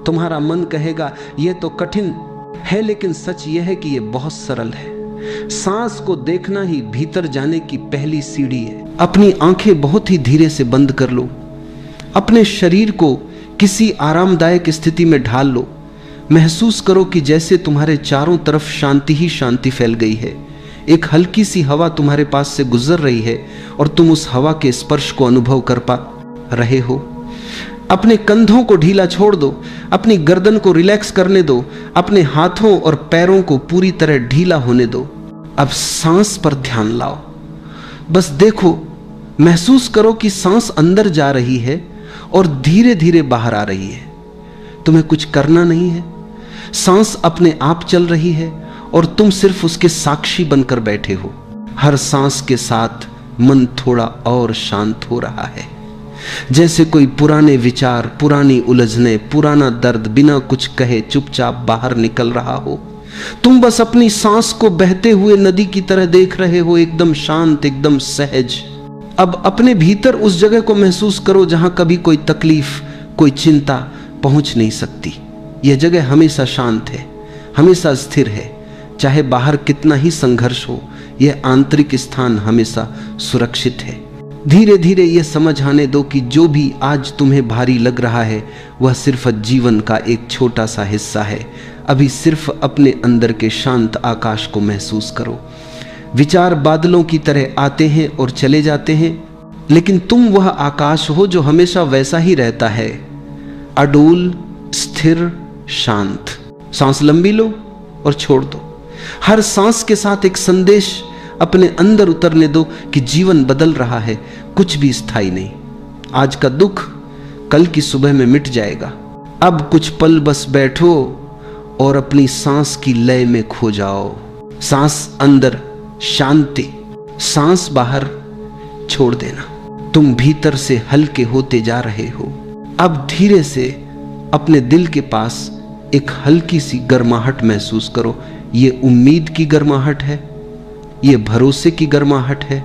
तुम्हारा मन कहेगा यह तो कठिन है, लेकिन सच यह है कि यह बहुत सरल है। सांस को देखना ही भीतर जाने की पहली सीढ़ी है। अपनी आंखें बहुत ही धीरे से बंद कर लो, अपने शरीर को किसी आरामदायक स्थिति में ढाल लो। महसूस करो कि जैसे तुम्हारे चारों तरफ शांति ही शांति फैल गई है। एक हल्की सी हवा तुम्हारे पास से गुजर रही है और तुम उस हवा के स्पर्श को अनुभव कर पा रहे हो। अपने कंधों को ढीला छोड़ दो, अपनी गर्दन को रिलैक्स करने दो, अपने हाथों और पैरों को पूरी तरह ढीला होने दो। अब सांस पर ध्यान लाओ। बस देखो, महसूस करो कि सांस अंदर जा रही है और धीरे धीरे बाहर आ रही है। तुम्हें कुछ करना नहीं है, सांस अपने आप चल रही है और तुम सिर्फ उसके साक्षी बनकर बैठे हो। हर सांस के साथ मन थोड़ा और शांत हो रहा है, जैसे कोई पुराने विचार, पुरानी उलझने, पुराना दर्द बिना कुछ कहे चुपचाप बाहर निकल रहा हो। तुम बस अपनी सांस को बहते हुए नदी की तरह देख रहे हो, एकदम शांत, एकदम सहज। अब अपने भीतर उस जगह को महसूस करो जहां कभी कोई तकलीफ, कोई चिंता पहुंच नहीं सकती। यह जगह हमेशा शांत है, हमेशा स्थिर है। चाहे बाहर कितना ही संघर्ष हो, यह आंतरिक स्थान हमेशा सुरक्षित है। धीरे धीरे यह समझ आने दो कि जो भी आज तुम्हें भारी लग रहा है वह सिर्फ जीवन का एक छोटा सा हिस्सा है। अभी सिर्फ अपने अंदर के शांत आकाश को महसूस करो। विचार बादलों की तरह आते हैं और चले जाते हैं, लेकिन तुम वह आकाश हो जो हमेशा वैसा ही रहता है, अडोल, स्थिर, शांत। सांस लंबी लो और छोड़ दो। हर सांस के साथ एक संदेश अपने अंदर उतरने दो कि जीवन बदल रहा है, कुछ भी स्थायी नहीं। आज का दुख कल की सुबह में मिट जाएगा। अब कुछ पल बस बैठो और अपनी सांस की लय में खो जाओ। सांस अंदर शांति, सांस बाहर छोड़ देना। तुम भीतर से हल्के होते जा रहे हो। अब धीरे से अपने दिल के पास एक हल्की सी गर्माहट महसूस करो। ये उम्मीद की गर्माहट है, ये भरोसे की गर्माहट है।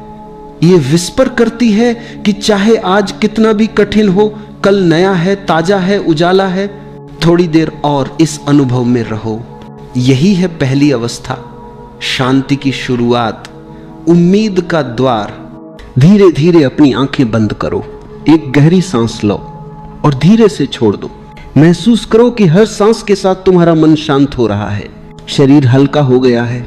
ये विस्पर करती है कि चाहे आज कितना भी कठिन हो, कल नया है, ताजा है, उजाला है। थोड़ी देर और इस अनुभव में रहो। यही है पहली अवस्था, शांति की शुरुआत, उम्मीद का द्वार। धीरे धीरे अपनी आंखें बंद करो, एक गहरी सांस लो और धीरे से छोड़ दो। महसूस करो कि हर सांस के साथ तुम्हारा मन शांत हो रहा है, शरीर हल्का हो गया है,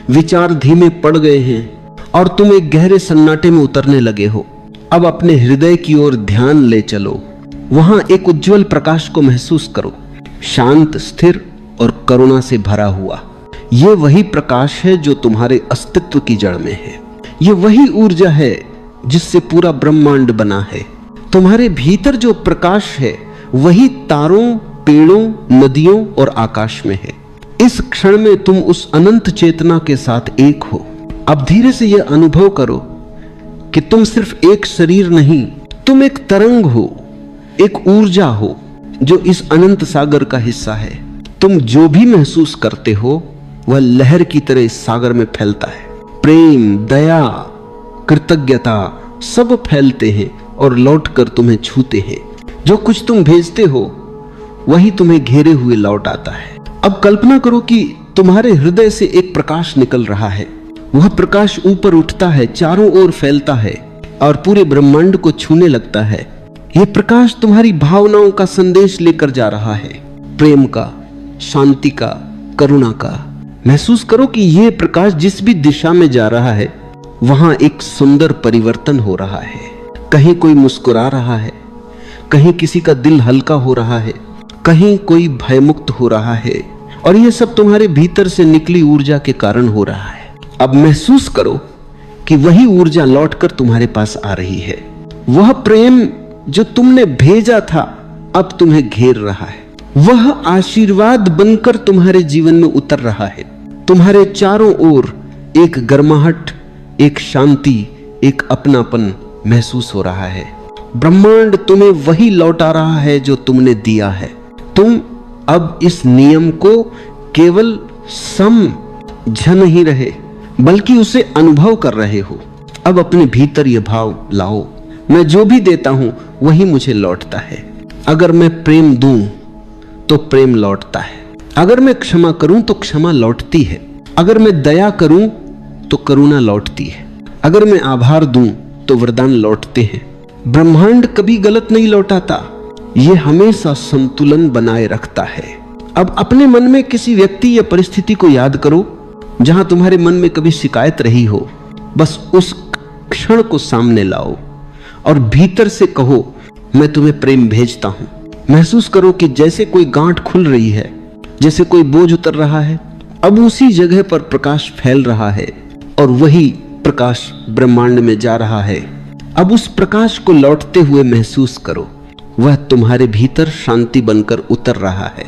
विचार धीमे पड़ गए हैं और तुम एक गहरे सन्नाटे में उतरने लगे हो। अब अपने हृदय की ओर ध्यान ले चलो। वहां एक उज्जवल प्रकाश को महसूस करो, शांत, स्थिर और करुणा से भरा हुआ। यह वही प्रकाश है जो तुम्हारे अस्तित्व की जड़ में है। ये वही ऊर्जा है जिससे पूरा ब्रह्मांड बना है। तुम्हारे भीतर जो प्रकाश है वही तारों, पेड़ों, नदियों और आकाश में है। इस क्षण में तुम उस अनंत चेतना के साथ एक हो। अब धीरे से यह अनुभव करो कि तुम सिर्फ एक शरीर नहीं, तुम एक तरंग हो, एक ऊर्जा हो जो इस अनंत सागर का हिस्सा है। तुम जो भी महसूस करते हो वह लहर की तरह इस सागर में फैलता है। प्रेम, दया, कृतज्ञता सब फैलते हैं और लौटकर तुम्हें छूते हैं। जो कुछ तुम भेजते हो वही तुम्हें घेरे हुए लौट आता है। अब कल्पना करो कि तुम्हारे हृदय से एक प्रकाश निकल रहा है। वह प्रकाश ऊपर उठता है, चारों ओर फैलता है और पूरे ब्रह्मांड को छूने लगता है। यह प्रकाश तुम्हारी भावनाओं का संदेश लेकर जा रहा है, प्रेम का, शांति का, करुणा का। महसूस करो कि यह प्रकाश जिस भी दिशा में जा रहा है वहां एक सुंदर परिवर्तन हो रहा है। कहीं कोई मुस्कुरा रहा है, कहीं किसी का दिल हल्का हो रहा है, कहीं कोई भयमुक्त हो रहा है और यह सब तुम्हारे भीतर से निकली ऊर्जा के कारण हो रहा है। अब महसूस करो कि वही ऊर्जा लौटकर तुम्हारे पास आ रही है। वह प्रेम जो तुमने भेजा था अब तुम्हें घेर रहा है। वह आशीर्वाद बनकर तुम्हारे जीवन में उतर रहा है। तुम्हारे चारों ओर एक गर्माहट, एक शांति, एक अपनापन महसूस हो रहा है। ब्रह्मांड तुम्हें वही लौटा रहा है जो तुमने दिया है। तुम अब इस नियम को केवल समझ नहीं रहे बल्कि उसे अनुभव कर रहे हो। अब अपने भीतर यह भाव लाओ, मैं जो भी देता हूं वही मुझे लौटता है। अगर मैं प्रेम दूं तो प्रेम लौटता है। अगर मैं क्षमा करूं तो क्षमा लौटती है। अगर मैं दया करूं तो करुणा लौटती है। अगर मैं आभार दूं तो वरदान लौटते हैं। ब्रह्मांड कभी गलत नहीं लौटाता, यह हमेशा संतुलन बनाए रखता है। अब अपने मन में किसी व्यक्ति या परिस्थिति को याद करो जहां तुम्हारे मन में कभी शिकायत रही हो। बस उस क्षण को सामने लाओ और भीतर से कहो, मैं तुम्हें प्रेम भेजता हूं। महसूस करो कि जैसे कोई गांठ खुल रही है, जैसे कोई बोझ उतर रहा है। अब उसी जगह पर प्रकाश फैल रहा है और वही प्रकाश ब्रह्मांड में जा रहा है। अब उस प्रकाश को लौटते हुए महसूस करो, वह तुम्हारे भीतर शांति बनकर उतर रहा है।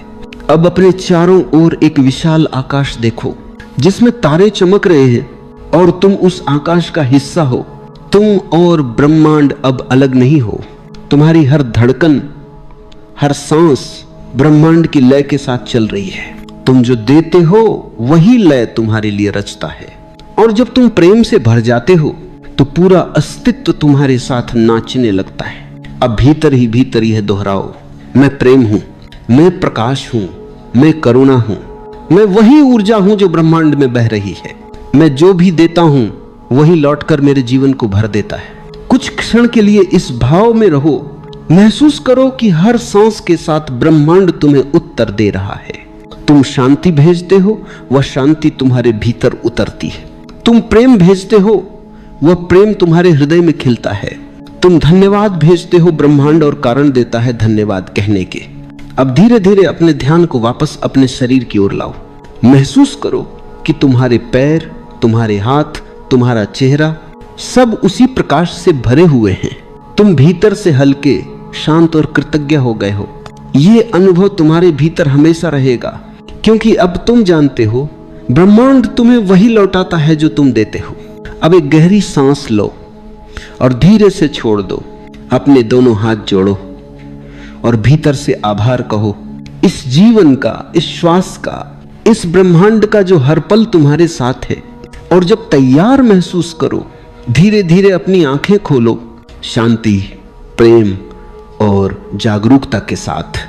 अब अपने चारों ओर एक विशाल आकाश देखो जिसमें तारे चमक रहे हैं और तुम उस आकाश का हिस्सा हो। तुम और ब्रह्मांड अब अलग नहीं हो। तुम्हारी हर धड़कन, हर सांस ब्रह्मांड की लय के साथ चल रही है। तुम जो देते हो वही लय तुम्हारे लिए रचता है और जब तुम प्रेम से भर जाते हो तो पूरा अस्तित्व तुम्हारे साथ नाचने लगता है। अब भीतर ही भीतर यह दोहराओ, मैं प्रेम हूं, मैं प्रकाश हूं, मैं करुणा हूं, मैं वही ऊर्जा हूं जो ब्रह्मांड में बह रही है। मैं जो भी देता हूं वही लौटकर मेरे जीवन को भर देता है। कुछ क्षण के लिए इस भाव में रहो। महसूस करो कि हर सांस के साथ ब्रह्मांड तुम्हें उत्तर दे रहा है। तुम शांति भेजते हो, वह शांति तुम्हारे भीतर उतरती है। तुम प्रेम भेजते हो, वह प्रेम तुम्हारे हृदय में खिलता है। तुम धन्यवाद भेजते हो, ब्रह्मांड और कारण देता है धन्यवाद कहने के। अब धीरे धीरे अपने ध्यान को वापस अपने शरीर की ओर लाओ। महसूस करो कि तुम्हारे पैर, तुम्हारे हाथ, तुम्हारा चेहरा, सब उसी प्रकाश से भरे हुए हैं। तुम भीतर से हल्के, शांत और कृतज्ञ हो गए हो। ये अनुभव तुम्हारे भीतर हमेशा रहेगा, क्योंकि अब तुम जानते हो ब्रह्मांड तुम्हें वही लौटाता है जो तुम देते हो। अब एक गहरी सांस लो और धीरे से छोड़ दो। अपने दोनों हाथ जोड़ो और भीतर से आभार कहो, इस जीवन का, इस श्वास का, इस ब्रह्मांड का जो हर पल तुम्हारे साथ है। और जब तैयार महसूस करो, धीरे धीरे अपनी आंखें खोलो, शांति, प्रेम और जागरूकता के साथ।